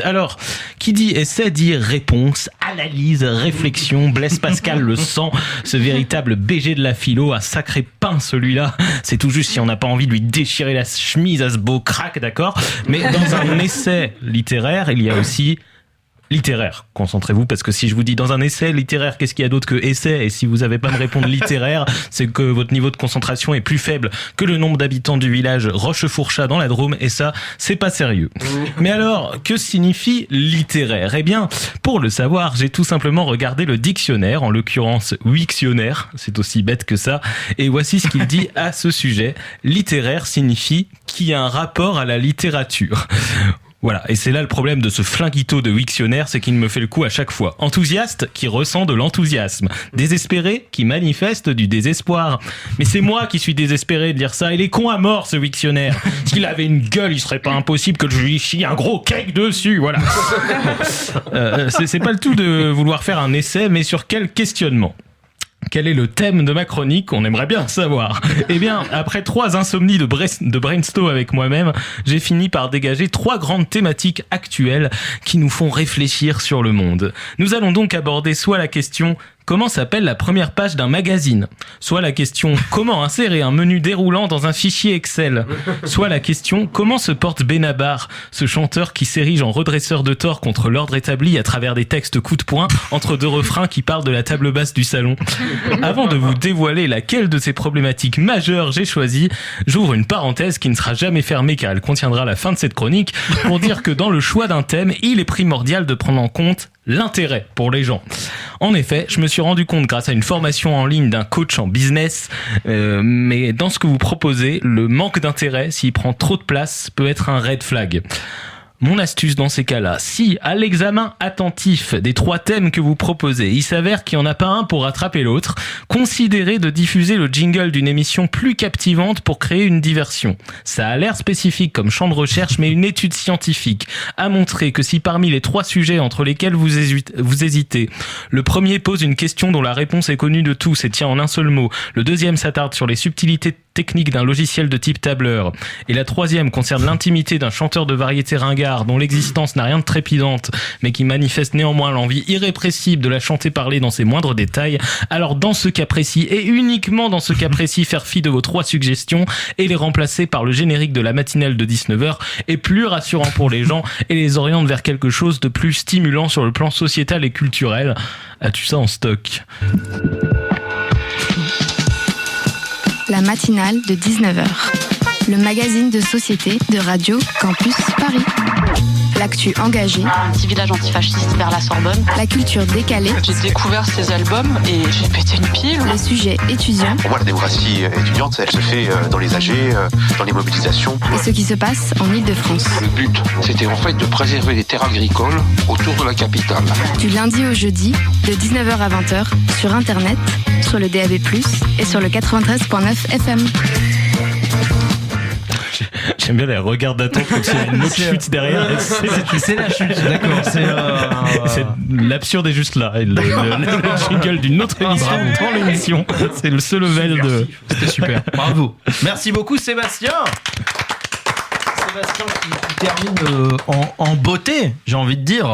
Alors, qui dit essai dit réponse, analyse, réflexion. Blaise Pascal le sent, ce véritable BG de la philo, un sacré pain celui-là. C'est tout juste si on n'a pas envie de lui déchirer la chemise à ce beau crack, d'accord ? Mais dans un essai littéraire, il y a aussi littéraire. Concentrez-vous, parce que si je vous dis dans un essai littéraire, qu'est-ce qu'il y a d'autre que essai ? Et si vous n'avez pas me répondre littéraire, c'est que votre niveau de concentration est plus faible que le nombre d'habitants du village Rochefourchat dans la Drôme, et ça, c'est pas sérieux. Mais alors, que signifie littéraire ? Eh bien, pour le savoir, j'ai tout simplement regardé le dictionnaire, en l'occurrence Wiktionnaire, c'est aussi bête que ça, et voici ce qu'il dit à ce sujet. Littéraire signifie qui a un rapport à la littérature. Voilà, et c'est là le problème de ce flinguito de Wiktionnaire, c'est qu'il me fait le coup à chaque fois. Enthousiaste, qui ressent de l'enthousiasme. Désespéré, qui manifeste du désespoir. Mais c'est moi qui suis désespéré de lire ça, il est con à mort ce Wiktionnaire. S'il avait une gueule, il serait pas impossible que je lui chie un gros cake dessus, voilà. C'est pas le tout de vouloir faire un essai, mais sur quel questionnement ? Quel est le thème de ma chronique ? On aimerait bien savoir. Eh bien, après 3 insomnies de brainstorm avec moi-même, j'ai fini par dégager 3 grandes thématiques actuelles qui nous font réfléchir sur le monde. Nous allons donc aborder soit la question comment s'appelle la première page d'un magazine, soit la question comment insérer un menu déroulant dans un fichier Excel, soit la question comment se porte Benabar, ce chanteur qui s'érige en redresseur de tort contre l'ordre établi à travers des textes coup de poing entre 2 refrains qui parlent de la table basse du salon. Avant de vous dévoiler laquelle de ces problématiques majeures j'ai choisi, j'ouvre une parenthèse qui ne sera jamais fermée car elle contiendra la fin de cette chronique pour dire que dans le choix d'un thème, il est primordial de prendre en compte l'intérêt pour les gens. En effet, je me suis rendu compte grâce à une formation en ligne d'un coach en business, mais dans ce que vous proposez, le manque d'intérêt, s'il prend trop de place, peut être un red flag. Mon astuce dans ces cas-là, si à l'examen attentif des 3 thèmes que vous proposez, il s'avère qu'il n'y en a pas un pour rattraper l'autre, considérez de diffuser le jingle d'une émission plus captivante pour créer une diversion. Ça a l'air spécifique comme champ de recherche, mais une étude scientifique a montré que si parmi les 3 sujets entre lesquels vous hésitez, le premier pose une question dont la réponse est connue de tous et tient en un seul mot, le deuxième s'attarde sur les subtilités technique d'un logiciel de type tableur, et la 3e concerne l'intimité d'un chanteur de variété ringard dont l'existence n'a rien de trépidante, mais qui manifeste néanmoins l'envie irrépressible de la chanter parler dans ses moindres détails, alors dans ce cas précis, et uniquement dans ce cas précis, faire fi de vos 3 suggestions et les remplacer par le générique de la matinale de 19h est plus rassurant pour les gens et les oriente vers quelque chose de plus stimulant sur le plan sociétal et culturel. As-tu ça en stock ? La matinale de 19h, le magazine de société de Radio Campus Paris. L'actu engagée, un petit village antifasciste vers la Sorbonne. La culture décalée. J'ai découvert ces albums et j'ai pété une pile. Les sujets étudiants. Pour moi, la démocratie étudiante, elle se fait dans les AG, dans les mobilisations. Et ce qui se passe en Ile-de-France. Le but, c'était en fait de préserver les terres agricoles autour de la capitale. Du lundi au jeudi, de 19h à 20h, sur Internet, sur le DAB+, et sur le 93.9 FM. J'aime bien les regards d'attente comme s'il y a une autre chute derrière. C'est la chute, d'accord. C'est l'absurde est juste là. Le jingle d'une autre émission dans l'émission. C'est le seul level de. C'était super. Bravo. Merci beaucoup, Sébastien. Sébastien qui termine en beauté, j'ai envie de dire.